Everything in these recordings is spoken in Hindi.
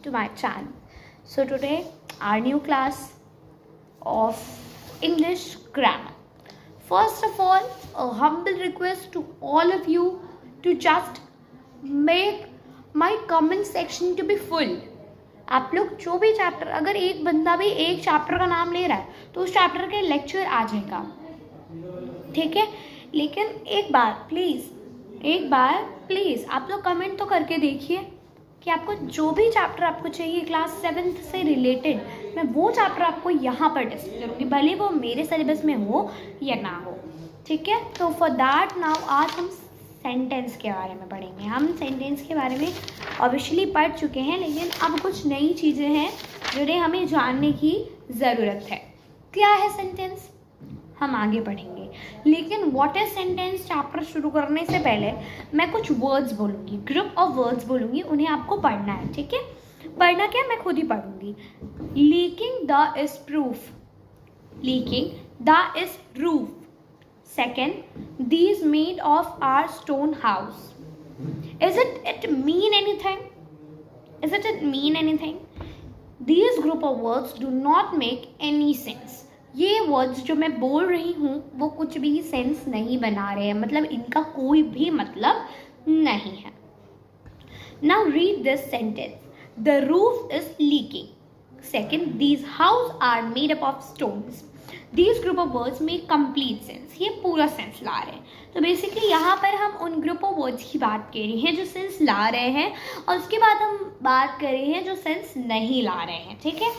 to my channel. So today our new class of English grammar. First of all, a humble request to all of you to just make my comment section to be full. आप लोग जो भी चैप्टर, अगर एक बंदा भी एक चैप्टर का नाम ले रहा है तो उस चैप्टर के लेक्चर आ जाएगा, ठीक है। लेकिन एक बार प्लीज़ आप लोग कमेंट तो करके देखिए कि आपको जो भी चैप्टर आपको चाहिए क्लास 7th से रिलेटेड, मैं वो चैप्टर आपको यहाँ पर डिस्कस करूँगी, भले वो मेरे सिलेबस में हो या ना हो, ठीक है। तो फॉर दैट नाउ आज हम सेंटेंस के बारे में पढ़ेंगे। हम सेंटेंस के बारे में ऑब्वियसली पढ़ चुके हैं, लेकिन अब कुछ नई चीज़ें हैं जिन्हें हमें जानने की ज़रूरत है। क्या है सेंटेंस, हम आगे पढ़ेंगे। लेकिन व्हाट इज सेंटेंस चैप्टर शुरू करने से पहले मैं कुछ वर्ड्स बोलूँगी, ग्रुप ऑफ वर्ड्स बोलूँगी, उन्हें आपको पढ़ना है, ठीक है। पढ़ना क्या, मैं खुद ही पढ़ूँगी। Leaking the is proof, leaking the is roof. Second, these made of our stone house. Isn't it mean anything? Isn't it mean anything? These group of words do not make any sense. ये words जो मैं बोल रही हूँ वो कुछ भी सेंस नहीं बना रहे हैं, मतलब इनका कोई भी मतलब नहीं है। Now read this sentence. The roof is leaking. Second, these houses are made up of stones. These group of words make complete sense. ये पूरा सेंस ला रहे हैं। तो बेसिकली यहाँ पर हम उन ग्रुप ऑफ वर्ड्स की बात कर रहे हैं जो सेंस ला रहे हैं, और उसके बाद हम बात कर रहे हैं जो सेंस नहीं ला रहे हैं, ठीक है।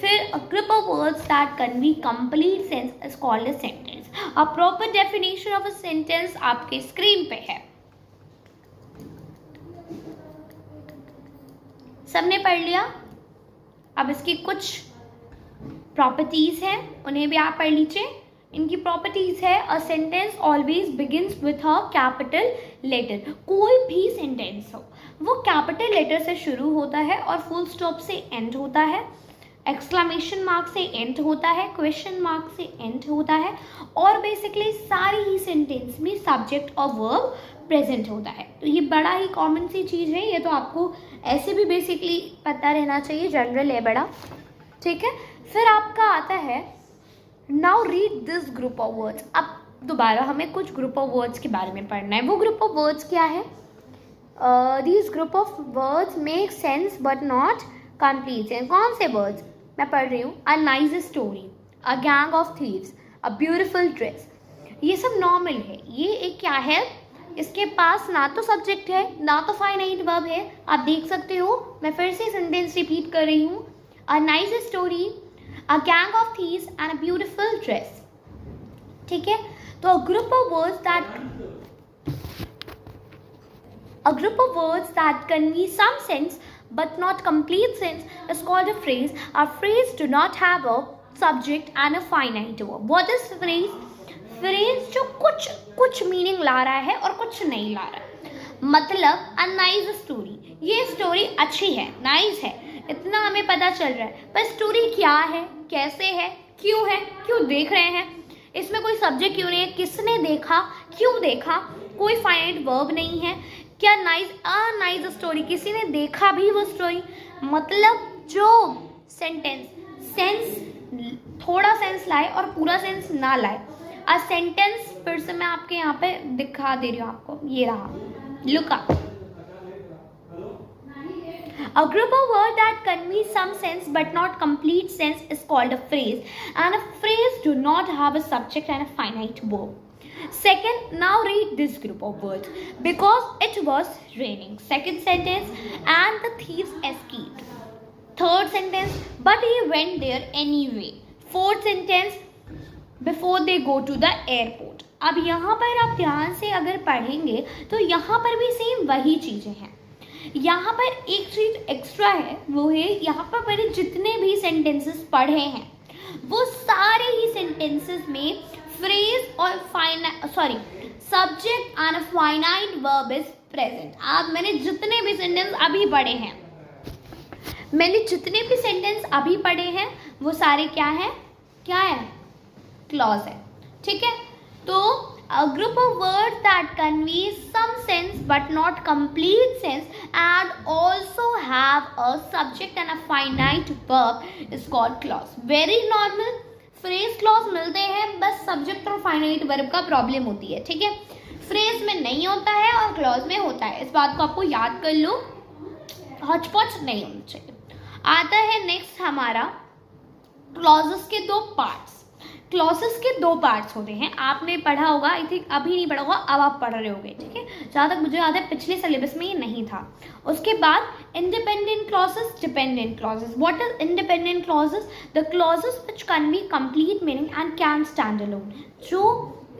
फिर group of words that convey complete sense is called a sentence. A proper definition of a sentence आपके स्क्रीन पे है, सबने पढ़ लिया। अब इसकी कुछ प्रॉपर्टीज हैं, उन्हें भी आप पढ़ लीजिए। इनकी प्रॉपर्टीज है, a sentence always begins with a capital letter. कोई भी सेंटेंस हो वो कैपिटल लेटर से शुरू होता है और फुल स्टॉप से एंड होता है, एक्सक्लेमेशन मार्क से एंड होता है, क्वेश्चन मार्क से एंड होता है, और बेसिकली सारी ही सेंटेंस में सब्जेक्ट और वर्ब प्रेजेंट होता है। तो ये बड़ा ही कॉमन सी चीज़ है, ये तो आपको ऐसे भी बेसिकली पता रहना चाहिए, जनरल है बड़ा, ठीक है। फिर आपका आता है now read this group of words. अब दोबारा हमें कुछ ग्रुप ऑफ वर्ड्स के बारे में पढ़ना है। वो ग्रुप ऑफ वर्ड्स क्या है? These group of words make sense but not complete sense. कौन से वर्ड्स मैं पढ़ रही हूँ? A nice story, a gang of thieves, a beautiful dress. ये सब नॉर्मल है। ये एक क्या है, इसके पास ना तो सब्जेक्ट है ना तो फाइनाइट वर्ब है। आप देख सकते हो, मैं फिर से सेंटेंस रिपीट कर रही हूँ। A nice story, a gang of thieves and a beautiful dress, ठीक है। तो a group of words that convey some sense but not complete sense is called a phrase. A phrase do not have a subject and a finite verb. What is phrase? Phrase जो कुछ मीनिंग ला रहा है और कुछ नहीं ला रहा है। मतलब a nice story, ये स्टोरी अच्छी है, नाइस है, इतना हमें पता चल रहा है, पर स्टोरी क्या है, कैसे है, क्यों देख रहे हैं, इसमें कोई सब्जेक्ट क्यों नहीं है, किसने देखा, क्यों देखा, कोई फाइनाइट वर्ब नहीं है। क्या नाइस स्टोरी, किसी ने देखा भी वो स्टोरी। मतलब जो सेंस थोड़ा सेंस लाए और पूरा सेंस ना लाए। अ सेंटेंस फिर से मैं आपके यहाँ पे दिखा दे रही हूँ आपको, ये रहा, look up. A group of words that convey some sense but not complete sense is called a phrase, and a phrase do not have a subject and a finite verb. Second, now read this group of words. Because it was raining. Second sentence, and the thieves escaped. Third sentence, but he went there anyway. Fourth sentence, before they go to the airport. अब यहाँ पर आप ध्यान से अगर पढ़ेंगे तो यहाँ पर भी सेम वही चीज़ें हैं। यहाँ पर एक चीज एक्स्ट्रा है, वो है यहाँ पर मैंने जितने भी सेंटेंसेस पढ़े हैं वो सारे ही सेंटेंसेस में फ्रेज और subject and finite verb is present. आप मैंने जितने भी सेंटेंस अभी पढ़े हैं वो सारे क्या है, क्लॉज है, ठीक है। तो A group of words that convey some sense but not complete sense and also have a subject and a finite verb is called clause. Very normal phrase clause मिलते हैं, बस subject और finite verb का problem होती है, ठीक है. phrase में नहीं होता है और clause में होता है, इस बात को आपको याद कर लो, हॉचपॉच नहीं होना चाहिए. आता है नेक्स्ट हमारा क्लॉजेस के दो पार्ट्स. क्लॉजेस के दो पार्ट्स होते हैं, आपने पढ़ा होगा, आई थिंक अभी नहीं पढ़ा होगा, अब आप पढ़ रहे होगे, ठीक है. जहाँ तक मुझे याद है पिछले सिलेबस में ये नहीं था. उसके बाद independent clauses, dependent clauses. What is independent clauses? The clauses which convey complete meaning and can stand alone.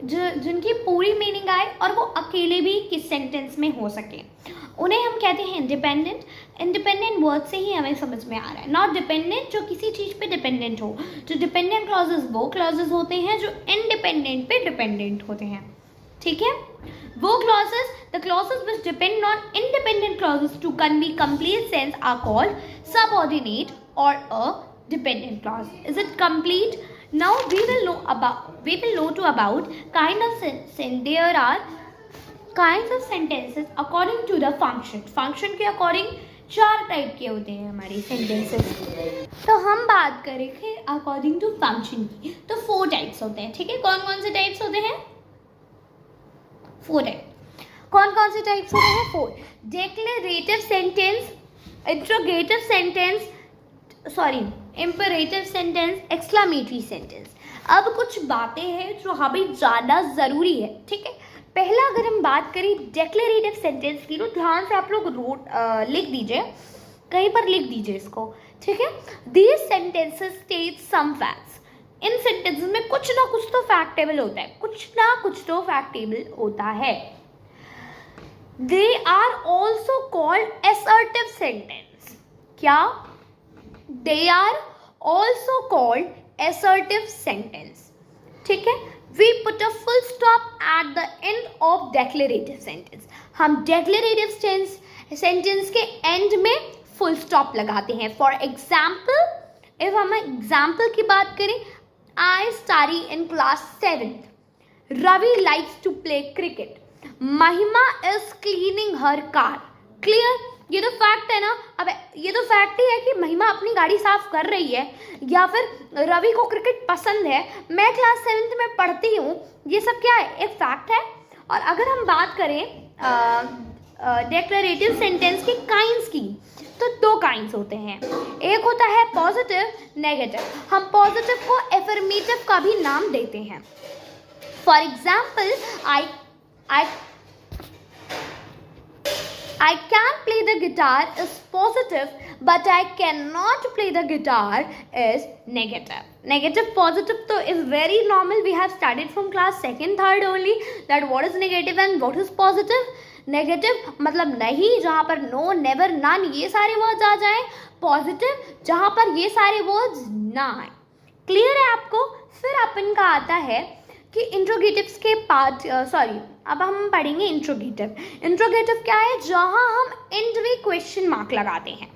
जिनकी पूरी मीनिंग आए और वो अकेले भी किस सेंटेंस में हो सके, उन्हें हम कहते हैं इंडिपेंडेंट. इंडिपेंडेंट वर्ड से ही हमें समझ में आ रहा है, नॉट डिपेंडेंट जो किसी चीज़ पे डिपेंडेंट हो. जो डिपेंडेंट क्लॉजेस वो क्लॉजेस होते हैं जो इंडिपेंडेंट पे डिपेंडेंट होते हैं, ठीक है. वो clauses, the clauses which depend on independent clauses to convey complete sense are called subordinate और a dependent clause. Is it complete? Now we will know about kind of sentence. There are kinds of sentences according to the function. Function के according 4 टाइप के होते हैं हमारी sentences. तो हम बात करेंगे according to function की, तो 4 टाइप्स होते हैं, ठीक है. कौन कौन से टाइप्स होते हैं? 4 टाइप. कौन कौन से टाइप्स होते हैं? 4. Declarative sentence, interrogative sentence, imperative sentence, exclamatory sentence. अब कुछ बातें हैं जो हमें जानना ज़रूरी है, ठीक है. पहला अगर हम बात करें डेक्लेरेटिव सेंटेंस की, तो ध्यान से आप लोग लिख दीजिए, कहीं पर लिख दीजिए इसको, ठीक है. These sentences state some facts. In sentences में कुछ ना कुछ तो फैक्टेबल होता है, कुछ ना कुछ तो फैक्टेबल होता है. They are also called assertive sentence. क्या? They are also called assertive sentence, ठीक है. We put a full stop at the end of declarative sentence. हम declarative sentence के end में full stop लगाते हैं. For example, if हम example की बात करें, I study in class 7th. Ravi likes to play cricket. Mahima is cleaning her car. Clear? ये तो फैक्ट है ना. अब ये तो फैक्ट ही है कि महिमा अपनी गाड़ी साफ कर रही है, या फिर रवि को क्रिकेट पसंद है, मैं क्लास 7th में पढ़ती हूँ, ये सब क्या है? एक फैक्ट है. और अगर हम बात करें डेक्लरेटिव सेंटेंस की काइंड्स की, तो 2 काइंड्स होते हैं. एक होता है पॉजिटिव, नेगेटिव. हम पॉजिटिव को एफर्मेटिव का भी नाम देते हैं. For example, I can play the guitar is positive, but I cannot play the guitar is negative. Negative, positive तो is very normal. We have studied from class 2nd, 3rd only that what is negative and what is positive. Negative मतलब नहीं, जहाँ पर no, never, none ये सारे words आ जाएं. Positive जहाँ पर ये सारे words ना आए. Clear है आपको? फिर अपन का आता है कि इंट्रोगेटिव्स के पार्ट, अब हम पढ़ेंगे इंट्रोगेटिव. इंट्रोगेटिव क्या है? जहाँ हम एंड में क्वेश्चन मार्क लगाते हैं,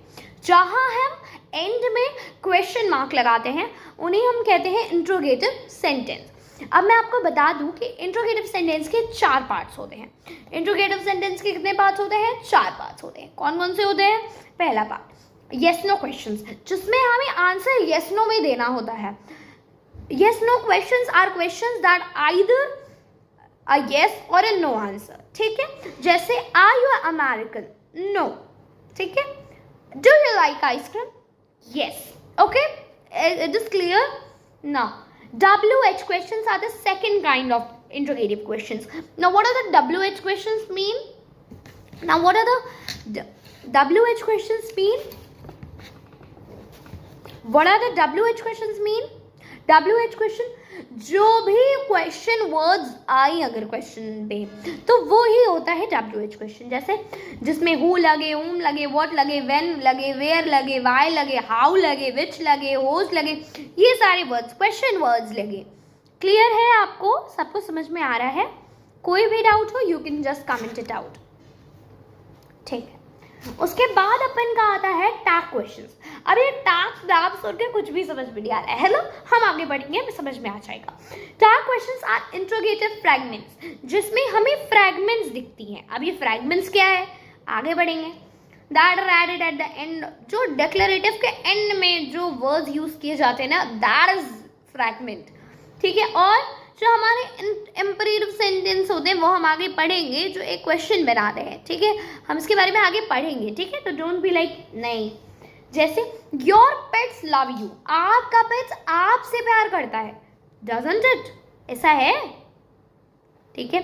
जहाँ हम एंड में क्वेश्चन मार्क लगाते हैं, उन्हें हम कहते हैं इंट्रोगेटिव सेंटेंस. अब मैं आपको बता दूं कि इंट्रोगेटिव सेंटेंस के 4 पार्ट्स होते हैं. इंट्रोगेटिव सेंटेंस के कितने पार्ट्स होते हैं? 4 पार्ट्स होते हैं. कौन कौन से होते हैं? पहला पार्ट येस नो क्वेश्चंस, जिसमें हमें आंसर येस नो में देना होता है. Yes no questions are questions that either a yes or a no answer, ठीक है. जैसे are you American? No, ठीक है. Do you like ice cream? Yes. Okay, it is clear. Now WH questions are the second kind of interrogative questions. Now what are the WH questions mean? Now what are the WH questions mean? What are the WH questions mean? WH question, जो भी क्वेश्चन वर्ड्स आई अगर क्वेश्चन पे, तो वो ही होता है WH क्वेश्चन. जैसे जिसमें हु लगे, whom लगे, what लगे, when लगे, where लगे, why लगे, how लगे, which लगे, whose लगे, ये सारे वर्ड्स क्वेश्चन वर्ड्स लगे. क्लियर है आपको? सबको समझ में आ रहा है? कोई भी डाउट हो, you can just comment it out, ठीक है. उसके बाद अपन का आता है टैग क्वेश्चंस। अब ये टैग नाम सुन के कुछ भी समझ में नहीं आ रहा है, हेलो, हम आगे बढ़ेंगे, हमें समझ में आ जाएगा। Tag questions are interrogative fragments, जिसमें हमें फ्रैगमेंट्स दिखती हैं। अब ये फ्रैगमेंट्स क्या है, आगे बढ़ेंगे। That are added at the end, जो डिक्लेरेटिव के एंड में जो वर्ड्स यूज किए जाते हैं ना, दैट इज फ्रैगमेंट, ठीक है। और जो हमारे इंपरेटिव सेंटेंस होते हैं वो हम आगे पढ़ेंगे, जो एक क्वेश्चन बना रहे हैं, ठीक है, हम इसके बारे में आगे पढ़ेंगे, ठीक है। तो डोंट बी लाइक नहीं, जैसे योर पेट्स लव यू, आपका पेट्स आपसे प्यार करता है, डजंट इट, ऐसा है, ठीक है।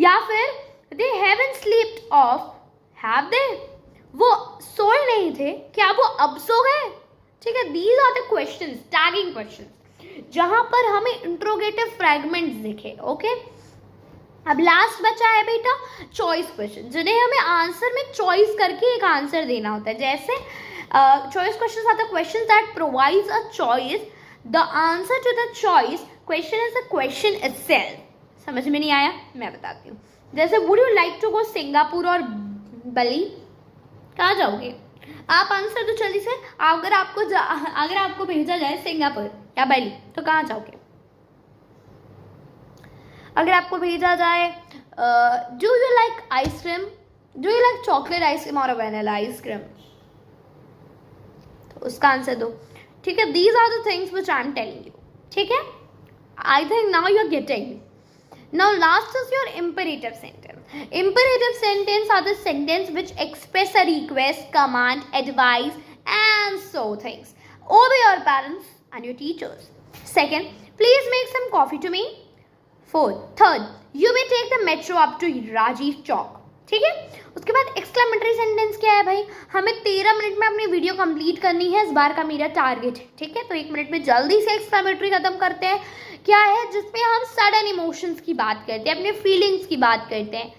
या फिर they haven't slept of, have they, वो सोए नहीं थे, क्या वो अब सो गए, ठीक है। These are the questions, tagging questions, जहां पर हमें इंट्रोगेटिव फ्रैगमेंट्स दिखे, ओके। अब लास्ट बचा है बेटा चॉइस क्वेश्चन, जिन्हें हमें आंसर में चॉइस करके एक आंसर देना होता है। जैसे choice questions are the questions that provides a choice, the answer to the choice question is the question itself. समझ में नहीं आया, मैं बताती हूँ। जैसे would you like to go Singapore और बली, कहाँ जाओगे आप, आंसर तो जल्दी से, अगर आपको भेजा जाए सिंगापुर या बली तो कहाँ जाओगे। अगर आपको भेजा जाए do you like ice cream, do you like chocolate ice cream और वैनिला आइसक्रीम, तो उसका आंसर दो, ठीक है। These are the things which I am telling you, ठीक है। I think now you are getting. Now last is your imperative sentence. Imperative sentence are the sentence which express a request, command, advice and so things. Obey your parents and your teachers. Second, please make some coffee to me. Third, you may take the metro up to Rajiv Chowk. ठीक है। उसके बाद एक्सक्लेमेटरी सेंटेंस क्या है भाई, हमें 13 मिनट में अपनी वीडियो कंप्लीट करनी है, इस बार का मेरा टारगेट है, ठीक है। तो 1 मिनट में जल्दी से एक्सक्लेमेटरी खत्म करते हैं। क्या है, जिसमें हम सडन इमोशंस की बात करते हैं, अपने फीलिंग्स की बात करते हैं,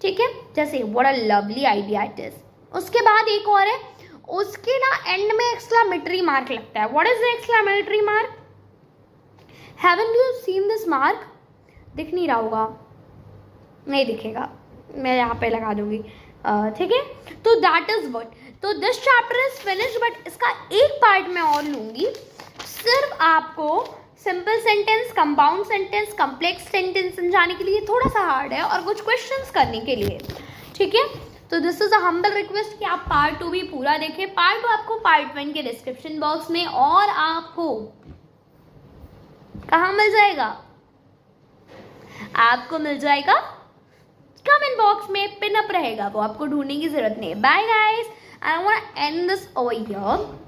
ठीक है। जैसे what a lovely idea it is. उसके बाद एक और है, उसके ना एंड में एक्सक्लेमेटरी मार्क लगता है। What is the exclamatory mark, haven't you seen this mark, दिख नहीं रहा होगा, नहीं दिखेगा, मैं यहाँ पे लगा दूंगी, ठीक है। तो दैट इज व्हाट, तो this chapter is finish, but इसका एक पार्ट मैं और लूंगी, सिर्फ आपको simple sentence, compound sentence, complex sentence समझाने के लिए, थोड़ा सा हार्ड है, और कुछ क्वेश्चंस करने के लिए, ठीक है। तो this is a humble request कि आप पार्ट 2 भी पूरा देखें। पार्ट 2 आपको पार्ट 1 के डिस्क्रिप्शन बॉक्स में, और आपको कहाँ मिल जाएगा, आपको मिल जाएगा कमेंट बॉक्स में, पिन अप रहेगा, वो आपको ढूंढने की जरूरत नहीं है। Bye guys, I want to end this over here.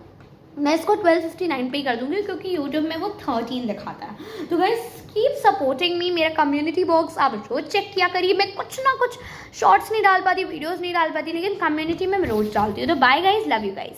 मैं इसको 12:59 पे ही कर दूंगी क्योंकि यूट्यूब में वो 13 दिखाता है। तो गाइस कीप सपोर्टिंग मी, मेरा कम्युनिटी बॉक्स आप रोज चेक किया करिए। मैं कुछ ना कुछ शॉर्ट्स नहीं डाल पाती, वीडियोस नहीं डाल पाती, लेकिन कम्युनिटी में मैं रोज डालती हूँ। तो bye guys, love you guys.